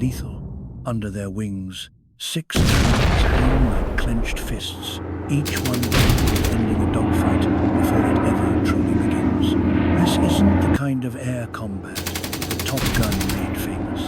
lethal. Under their wings, 6 giants hang like clenched fists, each one ending a dogfight before it ever truly begins. This isn't the kind of air combat that Top Gun made famous.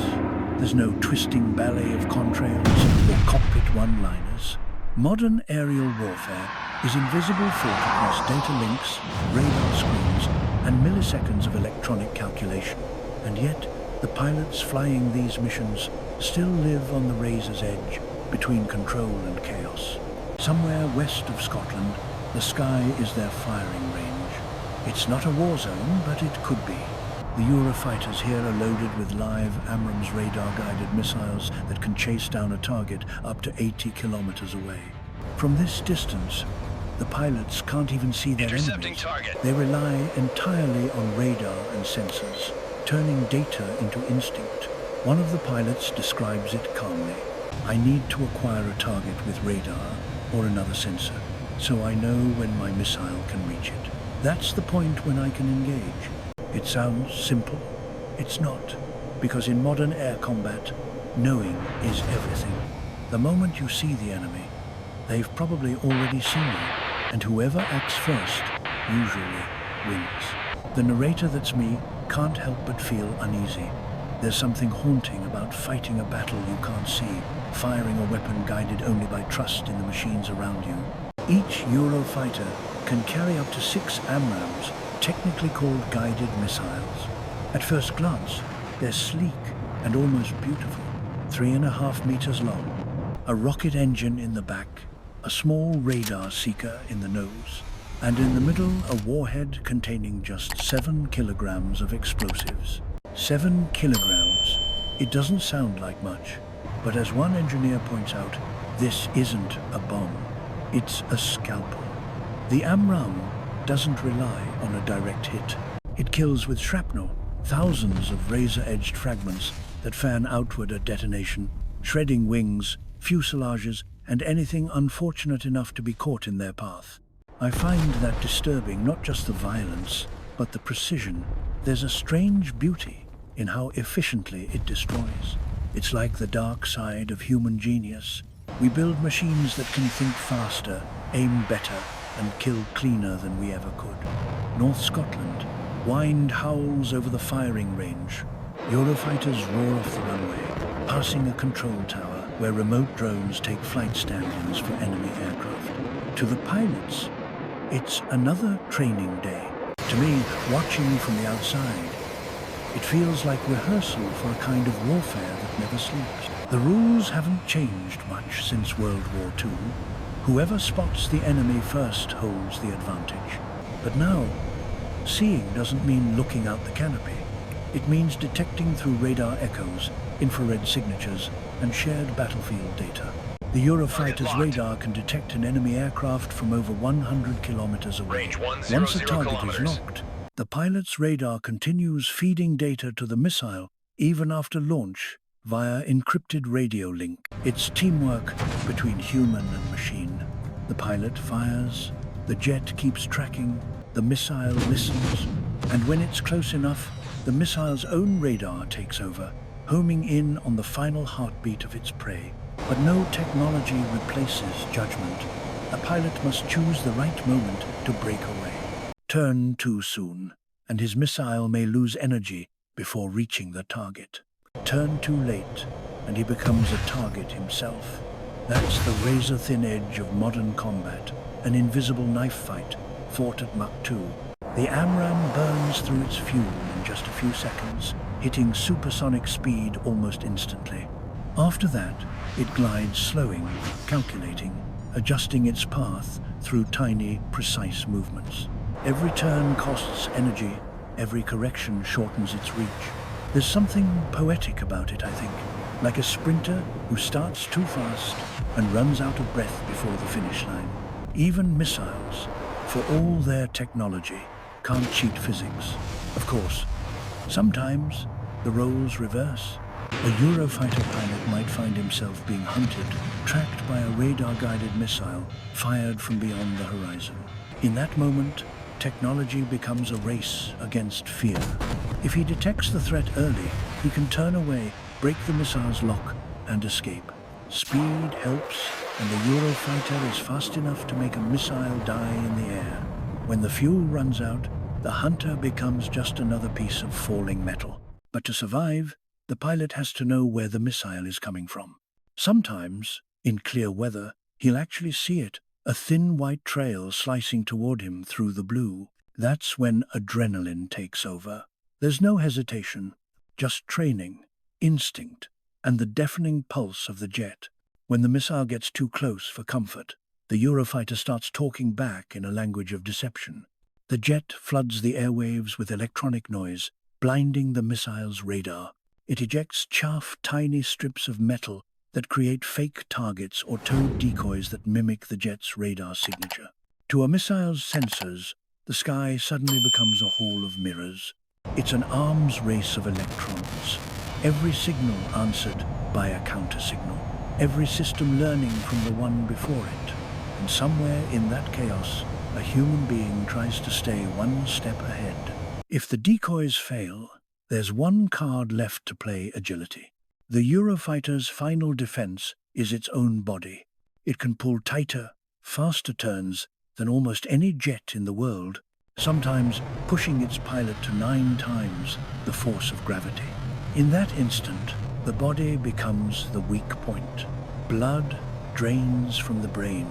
There's no twisting ballet of contrails or cockpit one-liners. Modern aerial warfare is invisible fought across data links, radar screens, and milliseconds of electronic calculation. And yet, the pilots flying these missions still live on the razor's edge between control and chaos. Somewhere west of Scotland, the sky is their firing range. It's not a war zone, but it could be. The Eurofighters here are loaded with live AMRAAM's radar-guided missiles that can chase down a target up to 80 kilometers away. From this distance, the pilots can't even see their enemies. Target. They rely entirely on radar and sensors, turning data into instinct. One of the pilots describes it calmly. I need to acquire a target with radar or another sensor, so I know when my missile can reach it. That's the point when I can engage. It sounds simple. It's not, because in modern air combat, knowing is everything. The moment you see the enemy, they've probably already seen you, and whoever acts first usually wins. The narrator that's me can't help but feel uneasy. There's something haunting about fighting a battle you can't see, firing a weapon guided only by trust in the machines around you. Each Eurofighter can carry up to 6 AMRAAMs, technically called guided missiles. At first glance, they're sleek and almost beautiful, 3.5 meters long. A rocket engine in the back, a small radar seeker in the nose, and in the middle a warhead containing just 7 kilograms of explosives. 7 kilograms. It doesn't sound like much, but as one engineer points out, this isn't a bomb. It's a scalpel. The AMRAAM doesn't rely on a direct hit. It kills with shrapnel, thousands of razor-edged fragments that fan outward at detonation, shredding wings, fuselages, and anything unfortunate enough to be caught in their path. I find that disturbing, not just the violence, but the precision. There's a strange beauty in how efficiently it destroys. It's like the dark side of human genius. We build machines that can think faster, aim better, and kill cleaner than we ever could. North Scotland, wind howls over the firing range. Eurofighters roar off the runway, passing a control tower where remote drones take flight stand-ins for enemy aircraft. To the pilots, it's another training day. To me, watching from the outside, it feels like rehearsal for a kind of warfare that never sleeps. The rules haven't changed much since World War II. Whoever spots the enemy first holds the advantage. But now, seeing doesn't mean looking out the canopy. It means detecting through radar echoes, infrared signatures, and shared battlefield data. The Eurofighter's radar can detect an enemy aircraft from over 100 kilometers away. Range 100 Once a target is kilometers. locked, the pilot's radar continues feeding data to the missile even after launch via encrypted radio link. It's teamwork between human and machine. The pilot fires, the jet keeps tracking, the missile listens, and when it's close enough, the missile's own radar takes over, homing in on the final heartbeat of its prey. But no technology replaces judgment. A pilot must choose the right moment to break away. Turn too soon, and his missile may lose energy before reaching the target. Turn too late, and he becomes a target himself. That's the razor-thin edge of modern combat, an invisible knife fight fought at Mach 2. The AMRAAM burns through its fuel in just a few seconds, hitting supersonic speed almost instantly. After that, it glides slowing, calculating, adjusting its path through tiny, precise movements. Every turn costs energy, every correction shortens its reach. There's something poetic about it, I think, like a sprinter who starts too fast and runs out of breath before the finish line. Even missiles, for all their technology, can't cheat physics. Of course, sometimes the roles reverse. A Eurofighter pilot might find himself being hunted, tracked by a radar-guided missile fired from beyond the horizon. In that moment, technology becomes a race against fear. If he detects the threat early, he can turn away break the missile's lock, and escape. Speed helps, and the Eurofighter is fast enough to make a missile die in the air. When the fuel runs out, the hunter becomes just another piece of falling metal. But to survive, the pilot has to know where the missile is coming from. Sometimes, in clear weather, he'll actually see it, a thin white trail slicing toward him through the blue. That's when adrenaline takes over. There's no hesitation, just training, instinct, and the deafening pulse of the jet. When the missile gets too close for comfort, the Eurofighter starts talking back in a language of deception. The jet floods the airwaves with electronic noise, blinding the missile's radar. It ejects tiny strips of metal that create fake targets or towed decoys that mimic the jet's radar signature. To a missile's sensors, the sky suddenly becomes a hall of mirrors. It's an arms race of electrons, every signal answered by a counter-signal, every system learning from the one before it. And somewhere in that chaos, a human being tries to stay one step ahead. If the decoys fail, there's one card left to play: agility. The Eurofighter's final defense is its own body. It can pull tighter, faster turns than almost any jet in the world, sometimes pushing its pilot to 9 times the force of gravity. In that instant, the body becomes the weak point. Blood drains from the brain,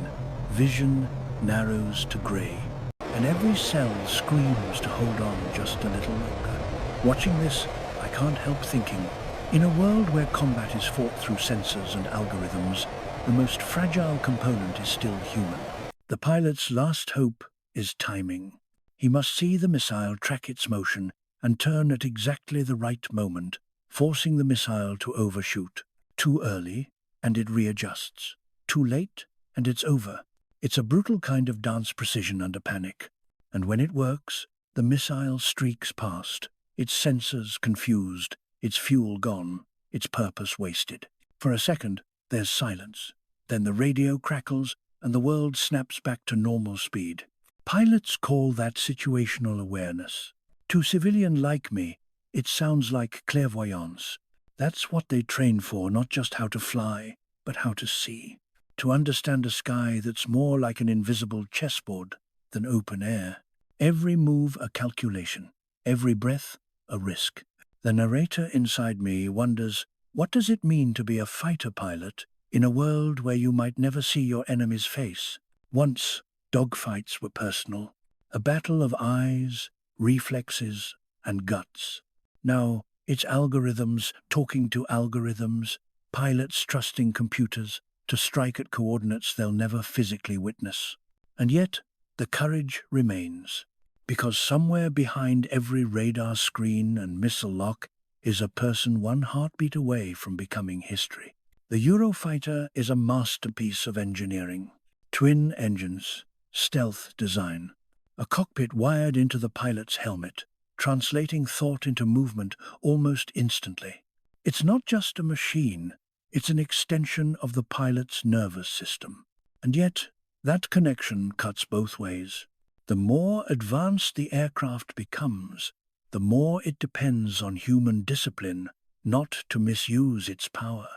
vision narrows to grey, and every cell screams to hold on just a little longer. Watching this, I can't help thinking, in a world where combat is fought through sensors and algorithms, the most fragile component is still human. The pilot's last hope is timing. He must see the missile track its motion and turn at exactly the right moment, forcing the missile to overshoot. Too early, and it readjusts. Too late, and it's over. It's a brutal kind of dance precision under panic. And when it works, the missile streaks past, its sensors confused, its fuel gone, its purpose wasted. For a second, there's silence. Then the radio crackles, and the world snaps back to normal speed. Pilots call that situational awareness. To a civilian like me, it sounds like clairvoyance. That's what they train for, not just how to fly, but how to see. To understand a sky that's more like an invisible chessboard than open air. Every move a calculation, every breath a risk. The narrator inside me wonders, what does it mean to be a fighter pilot in a world where you might never see your enemy's face? Once, dogfights were personal, a battle of eyes, reflexes, and guts. Now, it's algorithms talking to algorithms, pilots trusting computers to strike at coordinates they'll never physically witness. And yet, the courage remains, because somewhere behind every radar screen and missile lock is a person one heartbeat away from becoming history. The Eurofighter is a masterpiece of engineering. Twin engines, stealth design, a cockpit wired into the pilot's helmet, translating thought into movement almost instantly. It's not just a machine, it's an extension of the pilot's nervous system. And yet, that connection cuts both ways. The more advanced the aircraft becomes, the more it depends on human discipline not to misuse its power.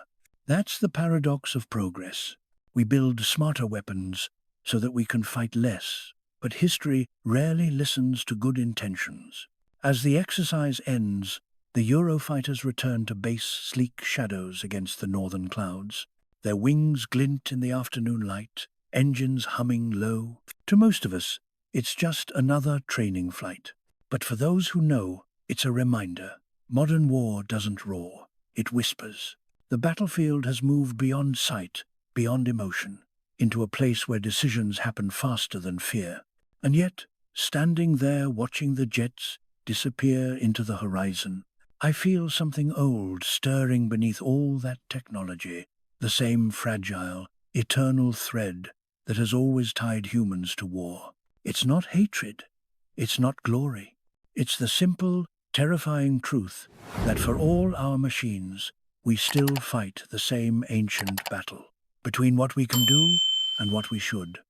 That's the paradox of progress. We build smarter weapons so that we can fight less, but history rarely listens to good intentions. As the exercise ends, the Eurofighters return to base sleek shadows against the northern clouds. Their wings glint in the afternoon light, engines humming low. To most of us, it's just another training flight. But for those who know, it's a reminder. Modern war doesn't roar, it whispers. The battlefield has moved beyond sight, beyond emotion, into a place where decisions happen faster than fear. And yet, standing there watching the jets disappear into the horizon, I feel something old stirring beneath all that technology, the same fragile, eternal thread that has always tied humans to war. It's not hatred, it's not glory. It's the simple, terrifying truth that for all our machines, we still fight the same ancient battle between what we can do and what we should.